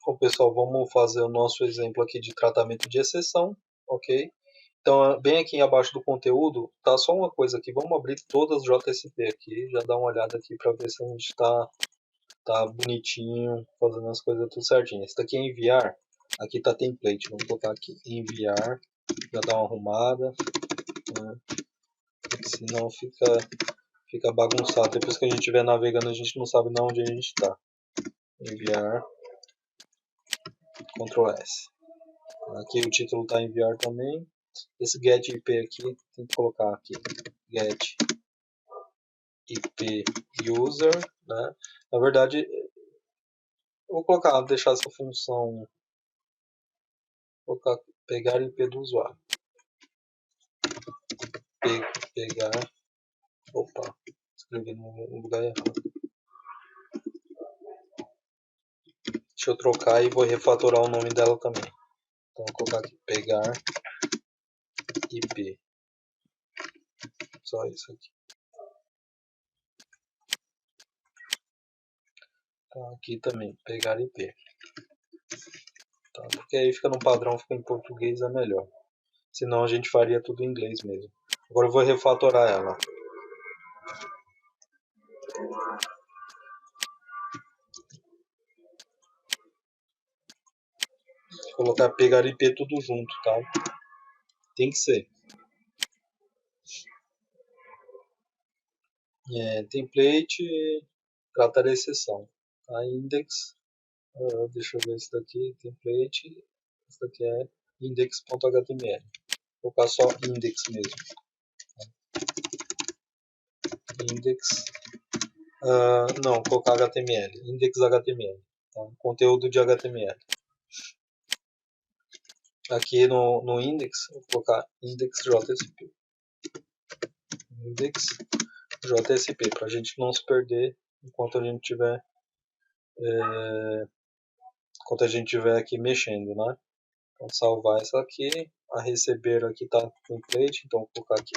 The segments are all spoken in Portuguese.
Bom, pessoal, vamos fazer o nosso exemplo aqui de tratamento de exceção, ok? Então, bem aqui abaixo do conteúdo, tá só uma coisa aqui. Vamos abrir todas as JSP aqui, já dá uma olhada aqui para ver se a gente tá bonitinho, fazendo as coisas tudo certinho. Esse daqui é enviar, aqui tá template, vamos colocar aqui enviar, já dá uma arrumada, né? Senão fica bagunçado. Depois que a gente estiver navegando, a gente não sabe de onde a gente está. Enviar, Ctrl S. Aqui o título está enviar também. Esse get IP aqui, tem que colocar aqui get IP user, né? Na verdade, eu vou colocar, deixar essa função, colocar, pegar IP do usuário. Pegar, opa, escrevi no lugar errado. Deixa eu trocar e vou refatorar o nome dela também. Então vou colocar aqui, pegar IP. Só isso aqui. Então aqui também, pegar IP. Tá, porque aí fica no padrão, fica em português, é melhor. Senão a gente faria tudo em inglês mesmo. Agora eu vou refatorar ela. Vou colocar pegar IP tudo junto, tá? Tem que ser. Template, tratar a exceção. A index, deixa eu ver esse daqui, template, esse daqui é index.html. Vou colocar só index mesmo. Index, não, vou colocar HTML, index.html, tá? Conteúdo de HTML. Aqui no index, vou colocar index.jsp. Index.jsp, para a gente não se perder enquanto a gente tiver aqui mexendo, né? Então salvar isso aqui, a receber aqui tá template, então vou colocar aqui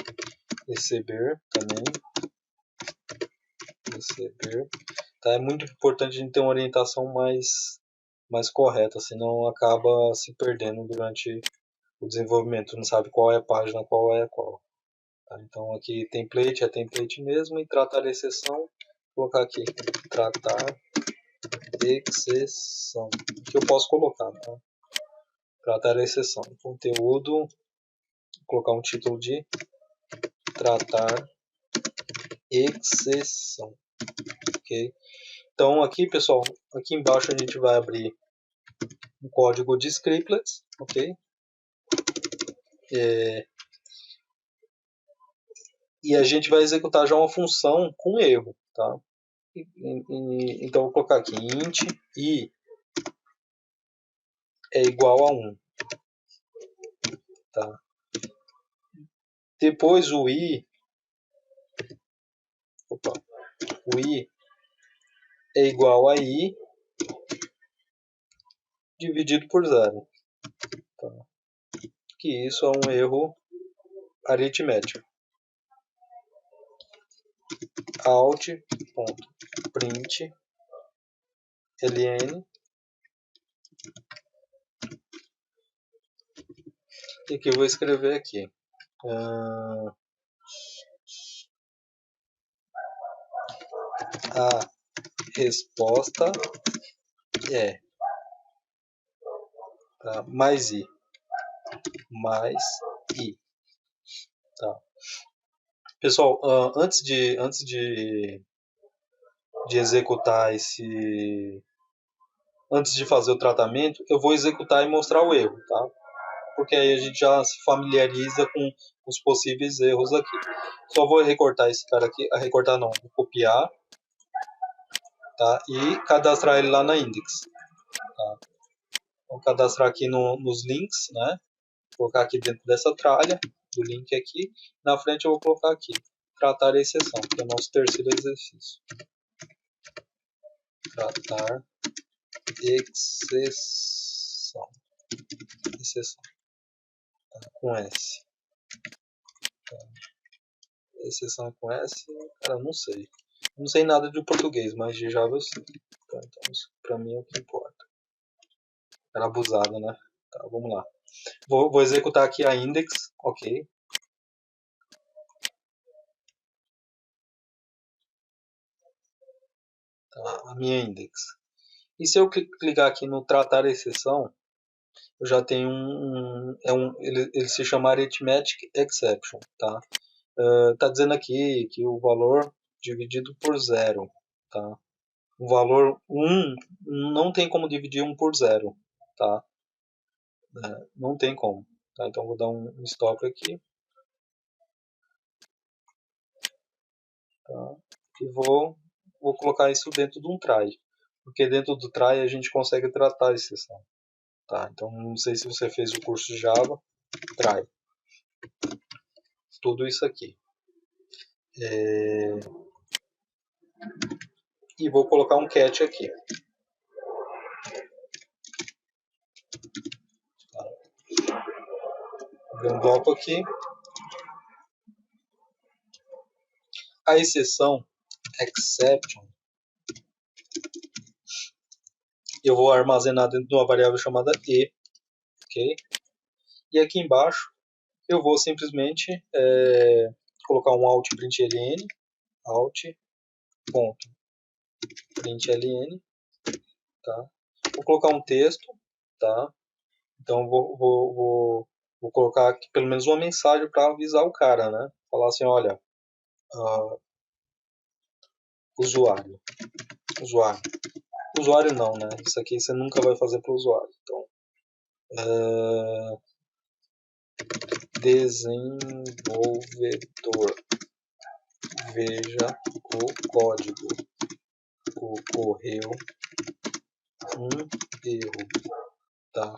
receber também, receber. Tá, é muito importante a gente ter uma orientação mais correta, senão acaba se perdendo durante o desenvolvimento, não sabe qual é a página, qual é a qual. Tá, então aqui template é template mesmo, e tratar exceção, vou colocar aqui tratar exceção, que eu posso colocar, tá? Tratar a exceção. Conteúdo, vou colocar um título de tratar exceção. Ok? Então aqui, pessoal, aqui embaixo a gente vai abrir um código de scriptlets, ok? E a gente vai executar já uma função com erro, tá? Então vou colocar aqui int i é igual a 1, tá? Depois o i é igual a i dividido por 0. Tá? Que isso é um erro aritmético. Out.print ln, e que eu vou escrever aqui. A resposta é, tá? mais i. Tá? Pessoal, antes de executar antes de fazer o tratamento, eu vou executar e mostrar o erro, tá? Porque aí a gente já se familiariza com os possíveis erros aqui. Só vou recortar esse cara aqui, recortar não, vou copiar, tá? E cadastrar ele lá na index. Tá? Vou cadastrar aqui nos links, né? Vou colocar aqui dentro dessa tralha do link aqui. Na frente eu vou colocar aqui tratar a exceção, que é o nosso terceiro exercício. Tratar exceção. Tá? Com S. Tá? Exceção com S, cara, não sei. Não sei nada de português, mas de Java eu sei. Tá? Então isso pra mim é o que importa. Era abusado, né? Tá, vamos lá. Vou executar aqui a index, ok. Tá, a minha index. E se eu clicar aqui no tratar exceção, eu já tenho ele se chama arithmetic exception, tá? Tá dizendo aqui que o valor dividido por zero, tá? O valor um não tem como dividir um por zero, tá? Não tem como, tá? Então vou dar um stop aqui, tá? E vou colocar isso dentro de um try, porque dentro do try a gente consegue tratar a exceção, tá? Então não sei se você fez o curso de Java, try, tudo isso aqui. E vou colocar um catch aqui. Dou um bloco aqui. A exceção, exception, eu vou armazenar dentro de uma variável chamada e, ok? E aqui embaixo eu vou simplesmente colocar um alt println, alt.println, tá? Vou colocar um texto, tá? Então vou colocar aqui pelo menos uma mensagem para avisar o cara, né? Falar assim, olha, usuário, usuário. Usuário não, né? Isso aqui você nunca vai fazer para o usuário. Então, desenvolvedor, veja o código. Ocorreu um erro, tá?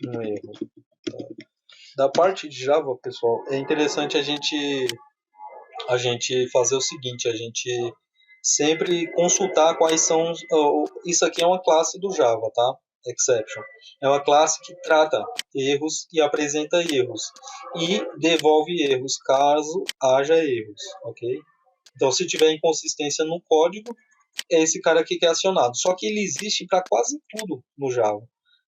Um erro. Tá? Da parte de Java, pessoal, é interessante a gente fazer o seguinte, a gente sempre consultar quais são. Isso aqui é uma classe do Java, tá? Exception. É uma classe que trata erros e apresenta erros e devolve erros caso haja erros, ok? Então, se tiver inconsistência no código, é esse cara aqui que é acionado. Só que ele existe para quase tudo no Java.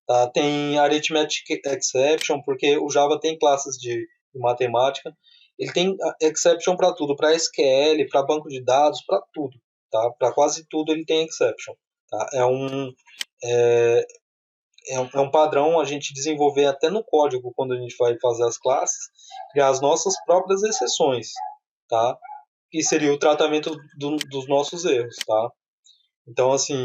Tá? Tem arithmetic exception, porque o Java tem classes de matemática. Ele tem exception para tudo, para SQL, para banco de dados, para tudo. Tá? Para quase tudo ele tem exception. Tá? É, é um padrão a gente desenvolver até no código, quando a gente vai fazer as classes, criar as nossas próprias exceções. Tá? Que seria o tratamento dos nossos erros. Tá? Então, assim,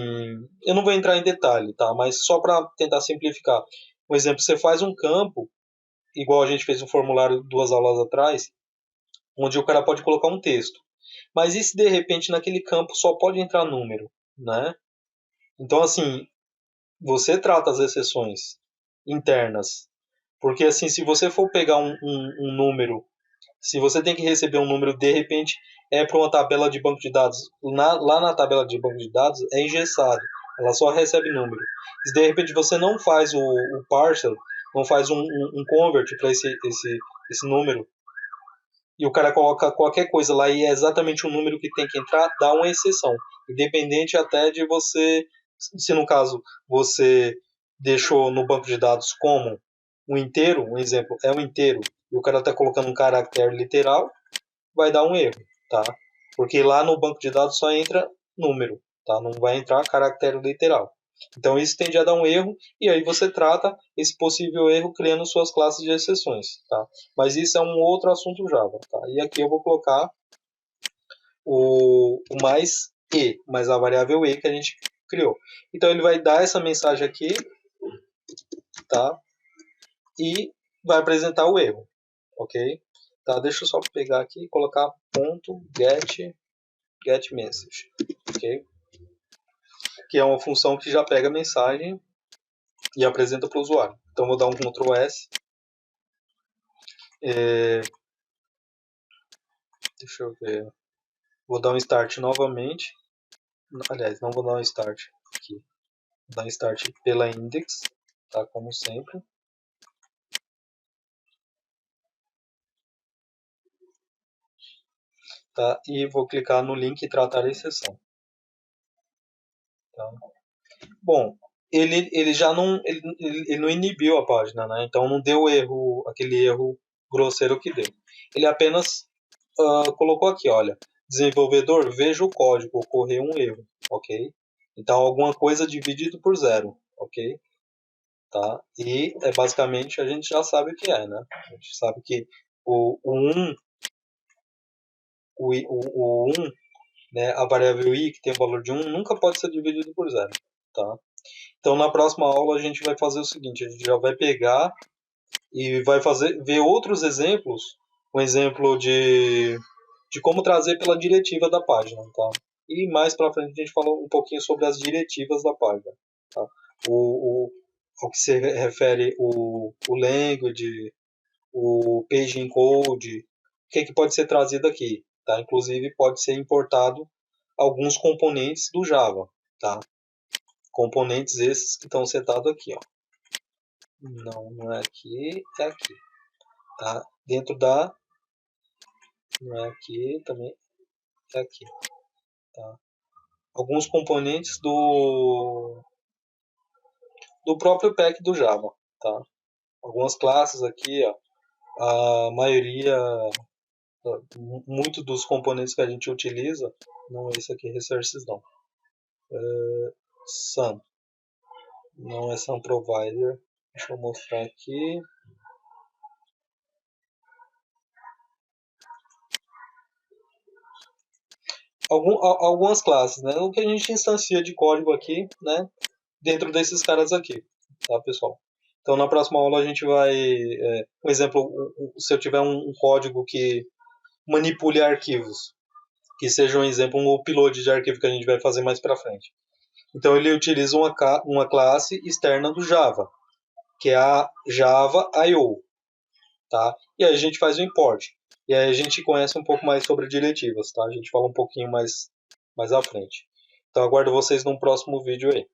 eu não vou entrar em detalhe, tá? Mas só para tentar simplificar. Por exemplo, você faz um campo, igual a gente fez um formulário 2 aulas atrás, onde o cara pode colocar um texto. Mas e se de repente naquele campo só pode entrar número, né? Então, assim, você trata as exceções internas. Porque, assim, se você for pegar um número, se você tem que receber um número, de repente, para uma tabela de banco de dados, lá na tabela de banco de dados é engessado, ela só recebe número. Se de repente você não faz o parser, não faz um convert para esse número, e o cara coloca qualquer coisa lá e é exatamente o número que tem que entrar, dá uma exceção. Independente até de você, se no caso você deixou no banco de dados como um inteiro, um exemplo, é um inteiro, e o cara está colocando um caractere literal, vai dar um erro, tá? Porque lá no banco de dados só entra número, tá? Não vai entrar caractere literal. Então isso tende a dar um erro e aí você trata esse possível erro criando suas classes de exceções, tá? Mas isso é um outro assunto Java, tá? E aqui eu vou colocar o mais a variável e que a gente criou. Então ele vai dar essa mensagem aqui, tá? E vai apresentar o erro, ok? Tá? Deixa eu só pegar aqui e colocar ponto get message, ok? Que é uma função que já pega a mensagem e apresenta para o usuário. Então vou dar um Ctrl S. Deixa eu ver. Vou dar um start novamente. Aliás, não vou dar um start aqui. Vou dar um start pela index, tá? Como sempre. Tá? E vou clicar no link e tratar a exceção. Tá? Bom, ele já não, ele não inibiu a página, né? Então não deu erro, aquele erro grosseiro que deu. Ele apenas colocou aqui, olha, desenvolvedor, veja o código, ocorreu um erro, ok? Então alguma coisa dividido por zero, ok? Tá? E basicamente a gente já sabe o que é, né? A gente sabe que o 1, o 1, né, a variável i, que tem o valor de 1, nunca pode ser dividido por zero, tá? Então na próxima aula a gente vai fazer o seguinte, a gente já vai pegar e vai ver outros exemplos, um exemplo de como trazer pela diretiva da página, tá? E mais para frente a gente fala um pouquinho sobre as diretivas da página, tá? O, o, ao que se refere o language, o page encode, o que pode ser trazido aqui, tá? Inclusive pode ser importado alguns componentes do Java, tá? Componentes esses que estão setados aqui, ó. Não é aqui, é aqui, tá? Dentro da, não é aqui, também é aqui, tá? Alguns componentes do próprio pack do Java, tá? Algumas classes aqui, ó, a maioria, muito dos componentes que a gente utiliza, não é esse aqui, resources não, Sun, não é Sun Provider, deixa eu mostrar aqui, algumas classes, né? O que a gente instancia de código aqui, né? Dentro desses caras aqui, tá, pessoal? Então, na próxima aula a gente vai, por exemplo, se eu tiver um código que manipule arquivos, que seja um exemplo, um upload de arquivo que a gente vai fazer mais para frente. Então, ele utiliza uma classe externa do Java, que é a Java I/O, tá? E aí a gente faz o import. E aí a gente conhece um pouco mais sobre diretivas, tá? A gente fala um pouquinho mais à frente. Então, aguardo vocês num próximo vídeo aí.